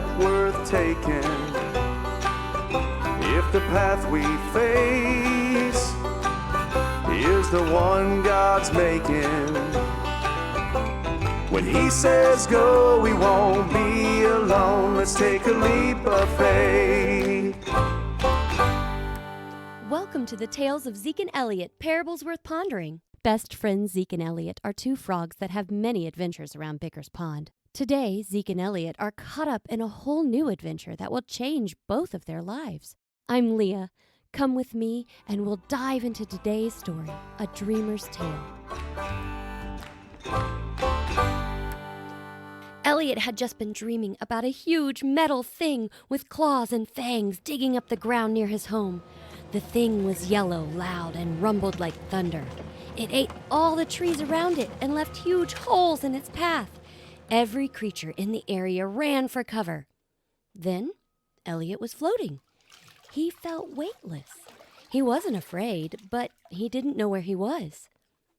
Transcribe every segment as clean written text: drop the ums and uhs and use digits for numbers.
step worth taking. If the path we face is the one God's making, when He says go, we won't be alone. Let's take a leap of faith. Welcome to the Tales of Zeke and Elliot, Parables Worth Pondering. Best friends Zeke and Elliot are two frogs that have many adventures around Bicker's Pond. Today, Zeke and Elliot are caught up in a whole new adventure that will change both of their lives. I'm Leah. Come with me and we'll dive into today's story, A Dreamer's Tale. Elliot had just been dreaming about a huge metal thing with claws and fangs digging up the ground near his home. The thing was yellow, loud, and rumbled like thunder. It ate all the trees around it and left huge holes in its path. Every creature in the area ran for cover. Then, Elliot was floating. He felt weightless. He wasn't afraid, but he didn't know where he was.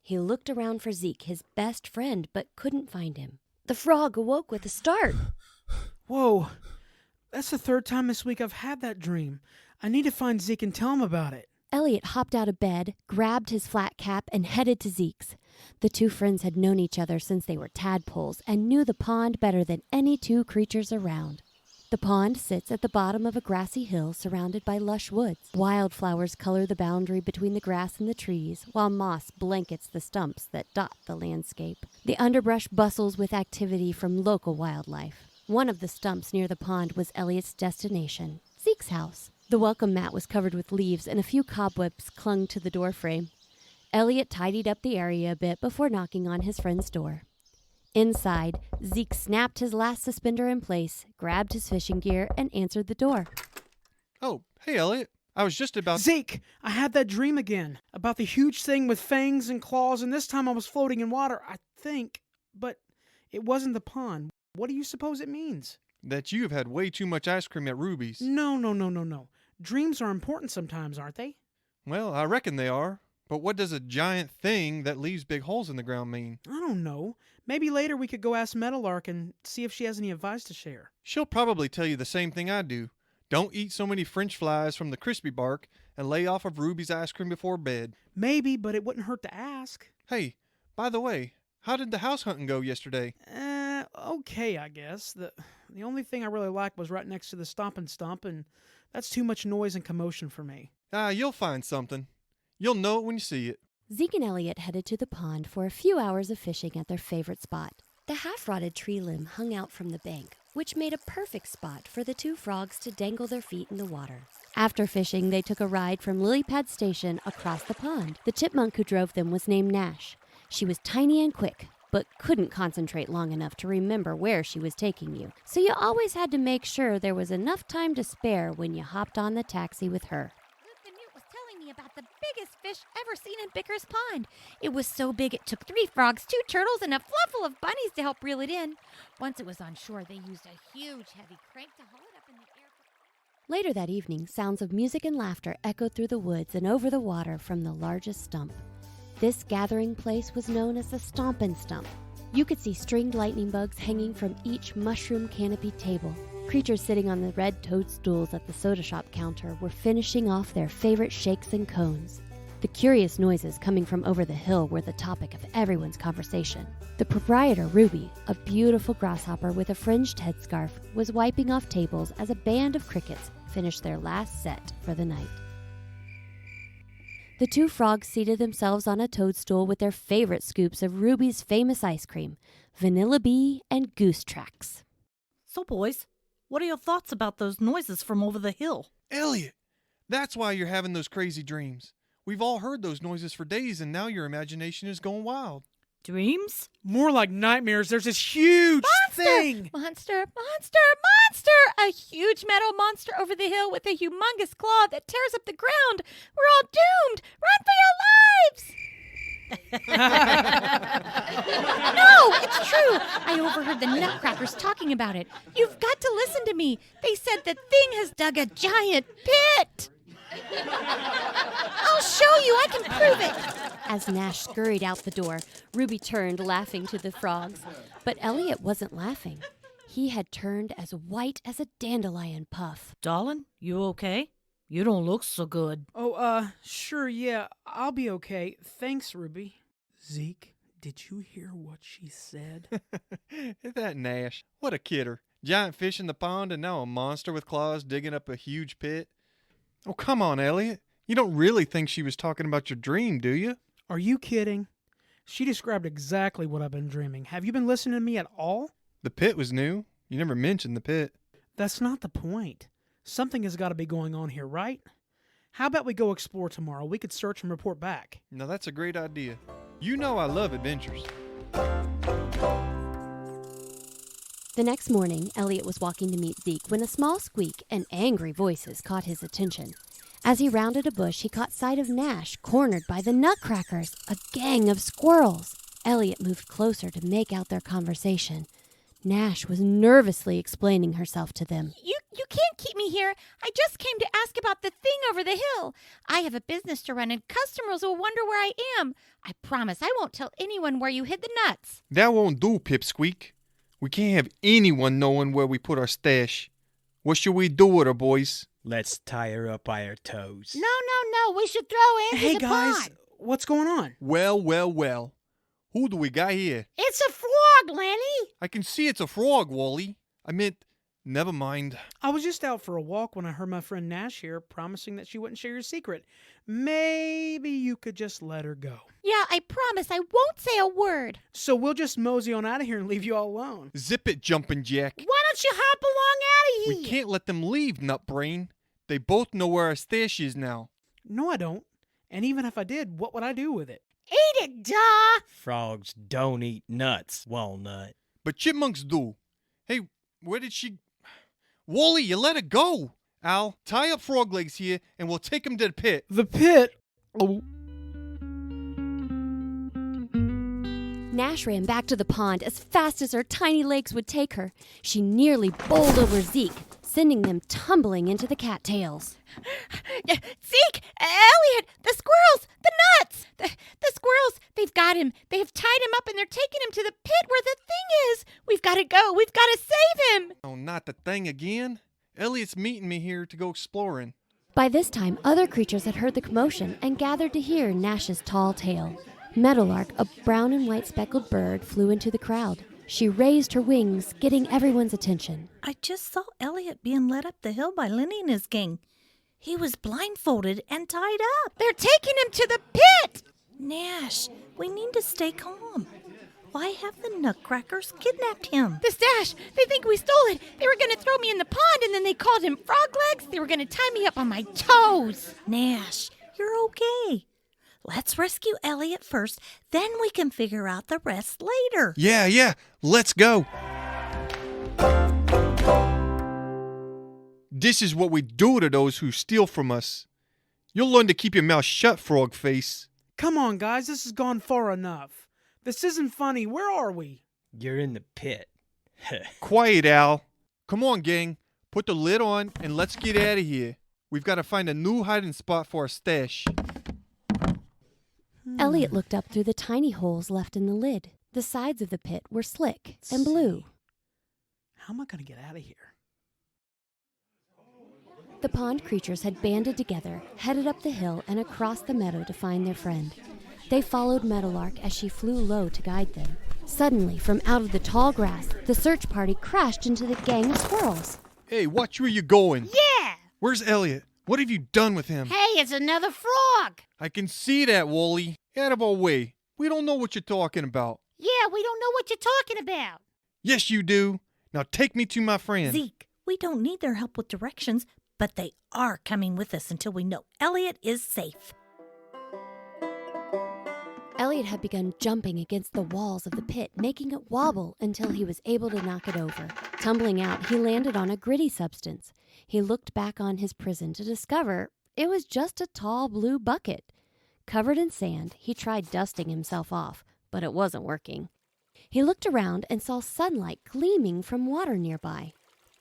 He looked around for Zeke, his best friend, but couldn't find him. The frog awoke with a start. Whoa, that's the third time this week I've had that dream. I need to find Zeke and tell him about it. Elliot hopped out of bed, grabbed his flat cap, and headed to Zeke's. The two friends had known each other since they were tadpoles and knew the pond better than any two creatures around. The pond sits at the bottom of a grassy hill surrounded by lush woods. Wildflowers color the boundary between the grass and the trees, while moss blankets the stumps that dot the landscape. The underbrush bustles with activity from local wildlife. One of the stumps near the pond was Elliot's destination, Zeke's house. The welcome mat was covered with leaves and a few cobwebs clung to the doorframe. Elliot tidied up the area a bit before knocking on his friend's door. Inside, Zeke snapped his last suspender in place, grabbed his fishing gear, and answered the door. Oh, hey, Elliot. I was just about... Zeke, I had that dream again, about the huge thing with fangs and claws, and this time I was floating in water, I think. But it wasn't the pond. What do you suppose it means? That you've had way too much ice cream at Ruby's. No. Dreams are important sometimes, aren't they? Well, I reckon they are. But what does a giant thing that leaves big holes in the ground mean? I don't know. Maybe later we could go ask Meadowlark and see if she has any advice to share. She'll probably tell you the same thing I do. Don't eat so many French fries from the crispy bark and lay off of Ruby's ice cream before bed. Maybe, but it wouldn't hurt to ask. Hey, by the way, how did the house hunting go yesterday? Okay, I guess. The only thing I really liked was right next to the Stompin' Stump, and that's too much noise and commotion for me. You'll find something. You'll know it when you see it. Zeke and Elliot headed to the pond for a few hours of fishing at their favorite spot. The half-rotted tree limb hung out from the bank, which made a perfect spot for the two frogs to dangle their feet in the water. After fishing, they took a ride from Lilypad Station across the pond. The chipmunk who drove them was named Nash. She was tiny and quick, but couldn't concentrate long enough to remember where she was taking you. So you always had to make sure there was enough time to spare when you hopped on the taxi with her. The newt was telling me about the biggest fish ever seen in Bicker's Pond. It was so big it took 3 frogs, 2 turtles, and a flockful of bunnies to help reel it in. Once it was on shore, they used a huge, heavy crank to haul it up in the air. Later that evening, sounds of music and laughter echoed through the woods and over the water from the largest stump. This gathering place was known as the Stompin' Stump. You could see stringed lightning bugs hanging from each mushroom canopy table. Creatures sitting on the red toadstools at the soda shop counter were finishing off their favorite shakes and cones. The curious noises coming from over the hill were the topic of everyone's conversation. The proprietor, Ruby, a beautiful grasshopper with a fringed headscarf, was wiping off tables as a band of crickets finished their last set for the night. The two frogs seated themselves on a toadstool with their favorite scoops of Ruby's famous ice cream, Vanilla Bee and Goose Tracks. So, boys, what are your thoughts about those noises from over the hill? Elliot, that's why you're having those crazy dreams. We've all heard those noises for days, and now your imagination is going wild. Dreams? More like nightmares. There's this huge thing. Monster! A huge metal monster over the hill with a humongous claw that tears up the ground. We're all doomed. Run for your lives! No, it's true. I overheard the Nutcrackers talking about it. You've got to listen to me. They said the thing has dug a giant pit. I'll show you. I can prove it. As Nash scurried out the door, Ruby turned, laughing to the frogs. But Elliot wasn't laughing. He had turned as white as a dandelion puff. Darling, you okay? You don't look so good. Oh, sure, yeah, I'll be okay. Thanks, Ruby. Zeke, did you hear what she said? Isn't that Nash? What a kidder. Giant fish in the pond and now a monster with claws digging up a huge pit. Oh, come on, Elliot. You don't really think she was talking about your dream, do you? Are you kidding? She described exactly what I've been dreaming. Have you been listening to me at all? The pit was new. You never mentioned the pit. That's not the point. Something has got to be going on here, right? How about we go explore tomorrow? We could search and report back. Now that's a great idea. You know I love adventures. The next morning, Elliot was walking to meet Zeke when a small squeak and angry voices caught his attention. As he rounded a bush, he caught sight of Nash, cornered by the Nutcrackers, a gang of squirrels. Elliot moved closer to make out their conversation. Nash was nervously explaining herself to them. You can't keep me here. I just came to ask about the thing over the hill. I have a business to run and customers will wonder where I am. I promise I won't tell anyone where you hid the nuts. That won't do, Pipsqueak. We can't have anyone knowing where we put our stash. What should we do with her, boys? Let's tie her up by her toes. No. We should throw her into Hey, the guys, pond. what's going on? Well. Who do we got here? It's a frog, Lenny. I can see it's a frog, Wally. I meant, never mind. I was just out for a walk when I heard my friend Nash here promising that she wouldn't share your secret. Maybe you could just let her go. Yeah, I promise I won't say a word. So we'll just mosey on out of here and leave you all alone. Zip it, Jumpin' Jack. Why don't you hop along out of here? We can't let them leave, Nutbrain. They both know where our stash is now. No, I don't. And even if I did, what would I do with it? Eat it, duh. Frogs don't eat nuts, Walnut. But chipmunks do. Hey, where did she... Wally, you let it go. Al, tie up Frog Legs here and we'll take him to the pit. The pit? Oh. Nash ran back to the pond as fast as her tiny legs would take her. She nearly bowled over Zeke, sending them tumbling into the cattails. Zeke, Elliot, the squirrels, the nuts, the squirrels, they've got him. They have tied him up and they're taking him to the pit where the thing is. We've got to go. We've got to save him. Oh, not the thing again. Elliot's meeting me here to go exploring. By this time, other creatures had heard the commotion and gathered to hear Nash's tall tale. Meadowlark, a brown and white speckled bird, flew into the crowd. She raised her wings, getting everyone's attention. I just saw Elliot being led up the hill by Lenny and his gang. He was blindfolded and tied up. They're taking him to the pit. Nash, we need to stay calm. Why have the Nutcrackers kidnapped him? The stash. They think we stole it. They were going to throw me in the pond and then they called him Frog Legs. They were going to tie me up on my toes. Nash, you're okay. Let's rescue Elliot first, then we can figure out the rest later. Yeah, let's go. This is what we do to those who steal from us. You'll learn to keep your mouth shut, Frog Face. Come on, guys, this has gone far enough. This isn't funny. Where are we? You're in the pit. Quiet, Al. Come on, gang. Put the lid on and let's get out of here. We've got to find a new hiding spot for our stash. Elliot looked up through the tiny holes left in the lid. The sides of the pit were slick and blue. How am I going to get out of here? The pond creatures had banded together, headed up the hill and across the meadow to find their friend. They followed Meadowlark as she flew low to guide them. Suddenly, from out of the tall grass, the search party crashed into the gang of squirrels. Hey, watch where you're going. Yeah. Where's Elliot? What have you done with him? Hey, it's another frog. I can see that, Wally. Out of our way. We don't know what you're talking about. Yeah, we don't know what you're talking about. Yes, you do. Now take me to my friend. Zeke, we don't need their help with directions, but they are coming with us until we know Elliot is safe. Elliot had begun jumping against the walls of the pit, making it wobble until he was able to knock it over. Tumbling out, he landed on a gritty substance. He looked back on his prison to discover it was just a tall blue bucket. Covered in sand, he tried dusting himself off, but it wasn't working. He looked around and saw sunlight gleaming from water nearby.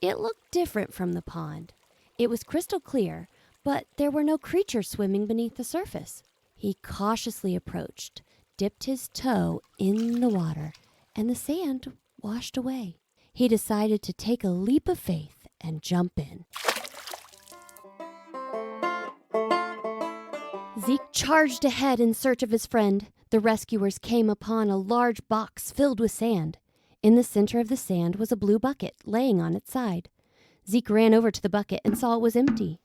It looked different from the pond. It was crystal clear, but there were no creatures swimming beneath the surface. He cautiously approached, dipped his toe in the water, and the sand washed away. he decided to take a leap of faith and jump in. Zeke charged ahead in search of his friend. The rescuers came upon a large box filled with sand. In the center of the sand was a blue bucket laying on its side. Zeke ran over to the bucket and saw it was empty.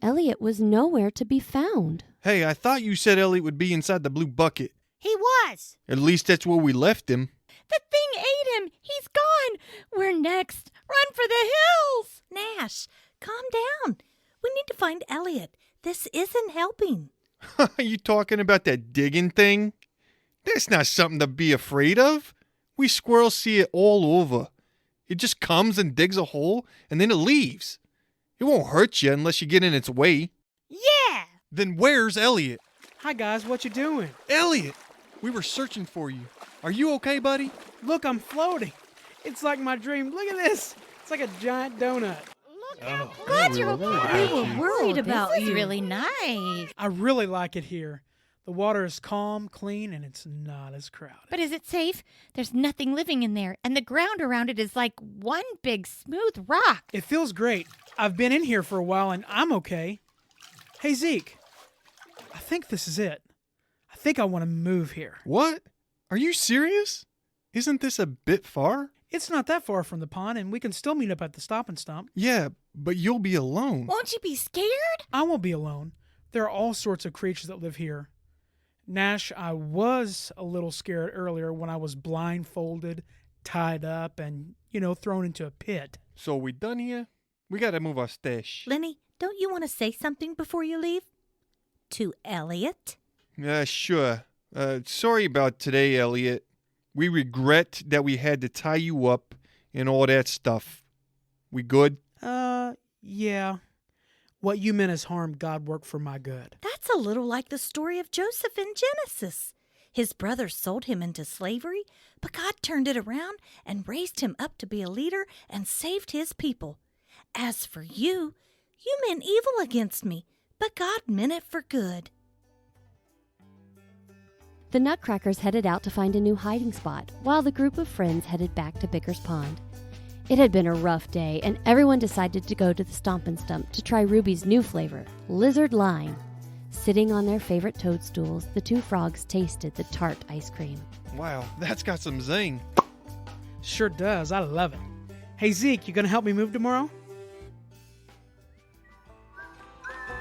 Elliot was nowhere to be found. Hey, I thought you said Elliot would be inside the blue bucket. He was. At least that's where we left him. The thing ate him. He's gone. We're next. Run for the hills. Nash, calm down. We need to find Elliot. This isn't helping. Are you talking about that digging thing? That's not something to be afraid of. We squirrels see it all over. It just comes and digs a hole, and then it leaves. It won't hurt you unless you get in its way. Yeah. Then where's Elliot? Hi, guys. What you doing? Elliot! We were searching for you. Are you okay, buddy? Look, I'm floating. It's like my dream. Look at this. It's like a giant donut. Look how glad you're okay. We were worried about This is you. really nice. I really like it here. The water is calm, clean, and it's not as crowded. But is it safe? There's nothing living in there, and the ground around it is like one big smooth rock. It feels great. I've been in here for a while, and I'm okay. Hey, Zeke. I think this is it. I think I want to move here. What? Are you serious? Isn't this a bit far? It's not that far from the pond, and we can still meet up at the Stop and Stump. Yeah, but you'll be alone. Won't you be scared? I won't be alone. There are all sorts of creatures that live here. Nash, I was a little scared earlier when I was blindfolded, tied up, and, thrown into a pit. So we done here? We gotta move our stash. Lenny, don't you want to say something before you leave? To Elliot? Sure. Sorry about today, Elliot. We regret that we had to tie you up and all that stuff. We good? Yeah. What you meant as harm, God worked for my good. That's a little like the story of Joseph in Genesis. His brothers sold him into slavery, but God turned it around and raised him up to be a leader and saved his people. As for you, you meant evil against me, but God meant it for good. The Nutcrackers headed out to find a new hiding spot, while the group of friends headed back to Bicker's Pond. It had been a rough day, and everyone decided to go to the Stomp and Stump to try Ruby's new flavor, Lizard Lime. Sitting on their favorite toadstools, the two frogs tasted the tart ice cream. Wow, that's got some zing. Sure does. I love it. Hey, Zeke, you gonna help me move tomorrow?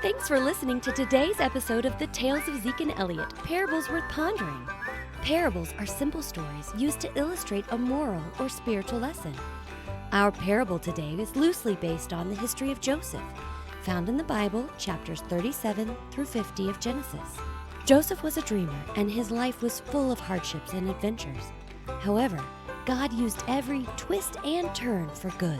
Thanks for listening to today's episode of The Tales of Zeke and Elliot, Parables Worth Pondering. Parables are simple stories used to illustrate a moral or spiritual lesson. Our parable today is loosely based on the history of Joseph, found in the Bible, chapters 37 through 50 of Genesis. Joseph was a dreamer, and his life was full of hardships and adventures. However, God used every twist and turn for good.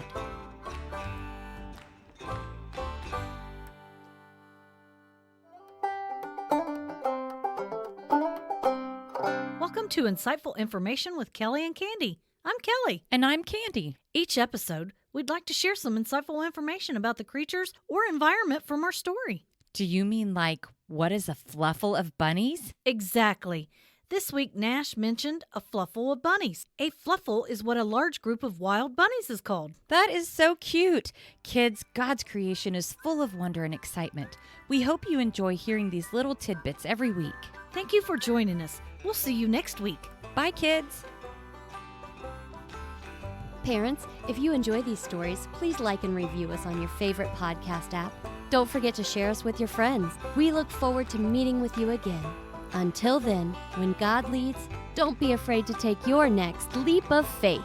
Welcome to Insightful Information with Kelly and Candy. I'm Kelly. And I'm Candy. Each episode, we'd like to share some insightful information about the creatures or environment from our story. Do you mean like, what is a fluffle of bunnies? Exactly. This week, Nash mentioned a fluffle of bunnies. A fluffle is what a large group of wild bunnies is called. That is so cute. Kids, God's creation is full of wonder and excitement. We hope you enjoy hearing these little tidbits every week. Thank you for joining us. We'll see you next week. Bye, kids. Parents, if you enjoy these stories, please like and review us on your favorite podcast app. Don't forget to share us with your friends. We look forward to meeting with you again. Until then, when God leads, don't be afraid to take your next leap of faith.